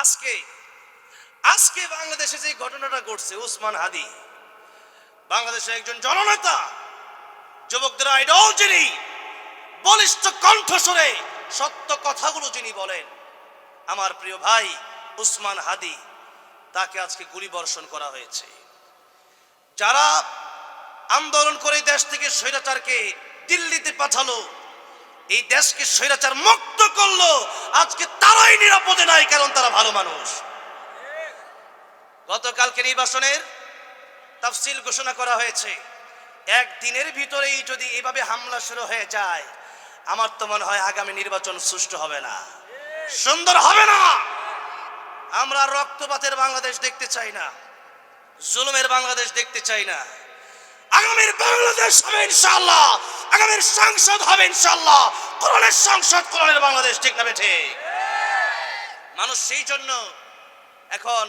আজকে আজকে বাংলাদেশে যে ঘটনাটা ঘটছে, উসমান হাদি বাংলাদেশের একজন জননেতা, যুবকদের আইডল, যিনি বলিষ্ঠ কণ্ঠস্বরে সত্য কথাগুলো যিনি বলেন, আমার প্রিয় ভাই উসমান হাদি, তাকে আজকে গুলিবর্ষণ করা হয়েছে। যারা আন্দোলন করে দেশ থেকে স্বৈরাচারকে দিল্লিতে পাঠালো, এই দেশকে স্বৈরাচার মুক্ত করলো, আজকে তারাই নিরাপদে নাই, কারণ তারা ভালো মানুষ। গতকালকে নির্বাচনের তাফসিল ঘোষণা করা হয়েছে। একদিনের ভিতরেই যদি এভাবে হামলা শুরু হয়ে যায়, আমার তো মনে হয় আগামী নির্বাচন সুষ্ঠু হবে না, সুন্দর হবে না। আমরা রক্তপাতের বাংলাদেশ দেখতে চাই না, জুলুমের বাংলাদেশ দেখতে চাই না। আগামীর বাংলাদেশ হবে ইনশাআল্লাহ, আগামীর সংসদ হবে ইনশাআল্লাহ কোরআনের সংসদ, কোরআনের বাংলাদেশ, ঠিক না বেঠে? মানুষ সেই জন্য এখন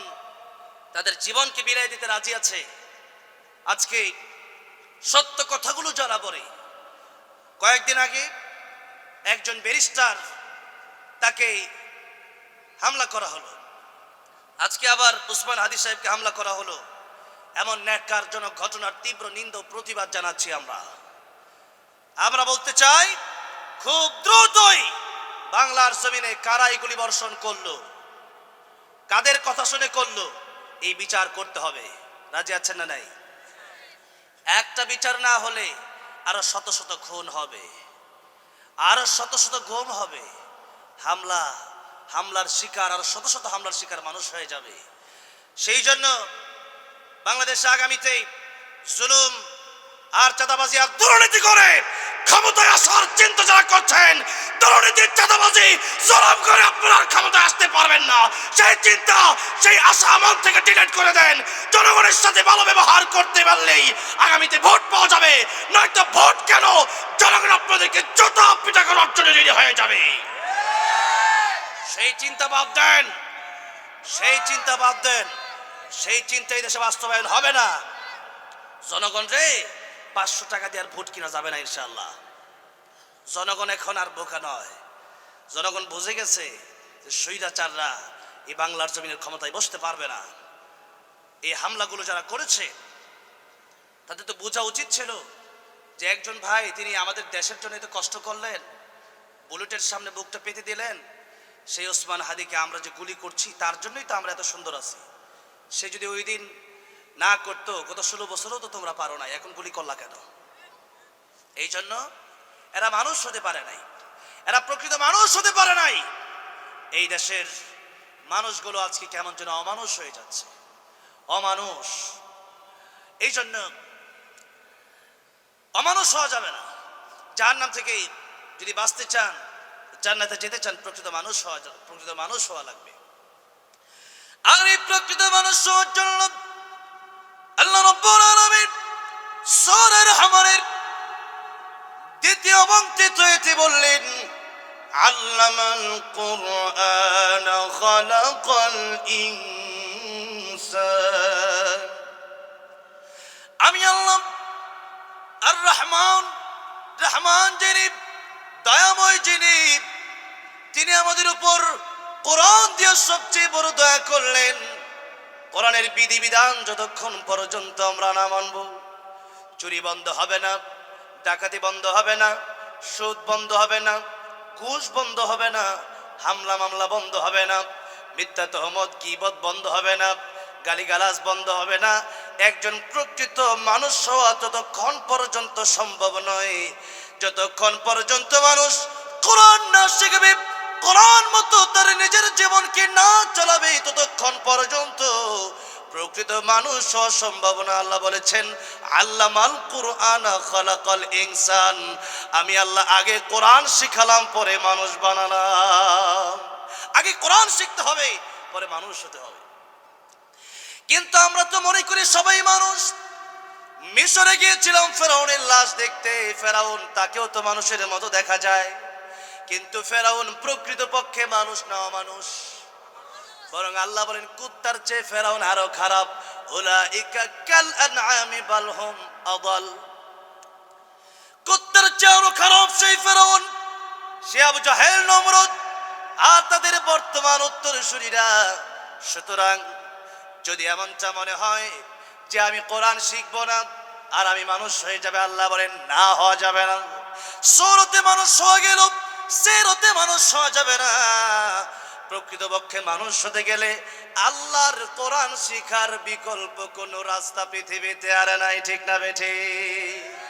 তাদের জীবনকে বিলিয়ে দিতে রাজি আছে। আজকে সত্য কথাগুলো যারা বলে, কয়েকদিন আগে একজন ব্যারিস্টার, তাকে হামলা করা হলো, আজকে আবার উসমান হাদি সাহেবকে হামলা করা হলো। এমন ন্যাক্কারজনক ঘটনার তীব্র নিন্দা ও প্রতিবাদ জানাচ্ছি আমরা বলতে চাই, খুব দ্রুতই বাংলার জমিনে কারা এগুলি বর্ষণ করলো, কাদের কথা শুনে করলো, এই বিচার করতে হবে। রাজি আছেন না নাই? একটা বিচার না হলে আরো শত শত খুন হবে, আরো শত শত গুম হবে, হামলার শিকার, আরো শত শত হামলার শিকার মানুষ হয়ে যাবে। সেই জন্য বাংলাদেশে আগামীতে জুলুম আর চাঁদাবাজি আর দুর্নীতি করে ক্ষমতায় আসার চিন্তা যারা করছেন, দুর্নীতি চাঁদাবাজি জুলুম করে আপনারা ক্ষমতায় আসতে পারবেন না, সেই চিন্তা, সেই আশা মন থেকে ডিলিট করে দেন। জনগণের সাথে ভালো ব্যবহার করতে পারলেই আগামীতে ভোট পাওয়া যাবে, নয়তো ভোট কেন, জনগণ আপনাদেরকে জুতা পিটা করার জন্য রেডি হয়ে যাবে। সেই চিন্তা বাদ দেন, সেই চিন্তা বাদ দেন, সেই চিন্তা এই দেশে বাস্তবায়ন হবে না। জনগণ রে, 500 টাকা দিয়ে আর ভোট কিনা যাবে না ইনশাআল্লাহ। জনগণ এখন আর বোকা নয়, জনগণ বুঝে গেছে যে স্বৈরাচাররা এই বাংলার জমিনের ক্ষমতায় বসতে পারবে না। এই হামলাগুলো যারা করেছে, তাদের তো বোঝা উচিত ছিল যে একজন ভাই, তিনি আমাদের দেশের জন্য এত কষ্ট করলেন, বুলেটের সামনে বুকটা পেতে দিলেন, সেই ওসমান হাদিকে আমরা যে গুলি করছি, তার জন্যই তো আমরা এত সুন্দর আছি। সে যদি ওই দিন না করতো, গত 16 বছরও তো তোমরা পারো না, এখন গুলি করলা কেন? এই জন্য এরা মানুষ হতে পারে নাই, এরা প্রকৃত মানুষ হতে পারে নাই। এই দেশের মানুষগুলো আজকে কেমন যেন অমানুষ হয়ে যাচ্ছে, অমানুষ। এই জন্য অমানুষ হওয়া যাবে না। জাহান্নাম থেকে যদি বাঁচতে চান, জান্নাতে যেতে চান, প্রকৃত মানুষ হওয়া লাগবে। আর এই প্রকৃত মানুষ হওয়ার জন্য আল্লাহ রাব্বুল আলামিন সূরা রহমানের 2য় এবং 3য় আয়াতে বললেন, আল্লামাল কুরআন খালাকাল ইনসান। আমি আল্লাহ আর রহমান যিনি দয়াময়, তিনি আমাদের উপর কোরআন দিয়ে সবচেয়ে বড় দয়া করলেন। কোরআনের বিধিবিধান যতক্ষণ পর্যন্ত আমরা না মানব, চুরি বন্ধ হবে না, ডাকাতি বন্ধ হবে না, সুদ বন্ধ হবে না, ঘুষ বন্ধ হবে না, হামলা মামলা বন্ধ হবে না, মিথ্যা তহমত গীবত বন্ধ হবে না, গালিগালাজ বন্ধ হবে না। একজন প্রকৃত মানুষ হওয়া ততক্ষণ পর্যন্ত সম্ভব নয়, যতক্ষণ পর্যন্ত মানুষ কোরআন না শিখবে, কোরআন মতো তার নিজের জীবনকে না চালাবে, ততক্ষণ পর্যন্ত প্রকৃত মানুষ হওয়া সম্ভব না। আল্লাহ বলেছেন, আল্লামাল কুরআন খালাকাল ইনসান। আমি আল্লাহ আগে কোরআন শিখালাম, পরে মানুষ বানালাম। আগে কোরআন শিখতে হবে, পরে মানুষ হতে হবে। কিন্তু আমরা তো মনে করি সবাই মানুষ। মিশরে গিয়েছিলাম ফেরাউনের লাশ দেখতে, ফেরাউন, তাকেও তো মানুষের মতো দেখা যায়, কিন্তু ফেরাউন প্রকৃতপক্ষে মানুষ না, অমানুষ। বরং আল্লাহ বলেন, কুত্তার চেয়ে ফেরাউন আরো খারাপ। উলাইকা কাল আনআমি বাল হুম আদাল। কুত্তার চেয়ে আরো খারাপ সেই ফেরাউন, সে আবু জাহেল, নমরুদ আর তাদের বর্তমান উত্তরসূরিরা। সুতরাং যদি এমনটা মনে হয় যে আমি কোরআন শিখবো না আর আমি মানুষ হয়ে যাবে, আল্লাহ বলেন না, হওয়া যাবে না। সৌরতে মানুষ হয়ে গেল, সেরতে মানুষ হওয়া যাবে না। প্রকৃতপক্ষে মানুষ হতে গেলে আল্লাহর কোরআন শিখার বিকল্প কোনো রাস্তা পৃথিবীতে আর নাই, ঠিক না বেঠিক?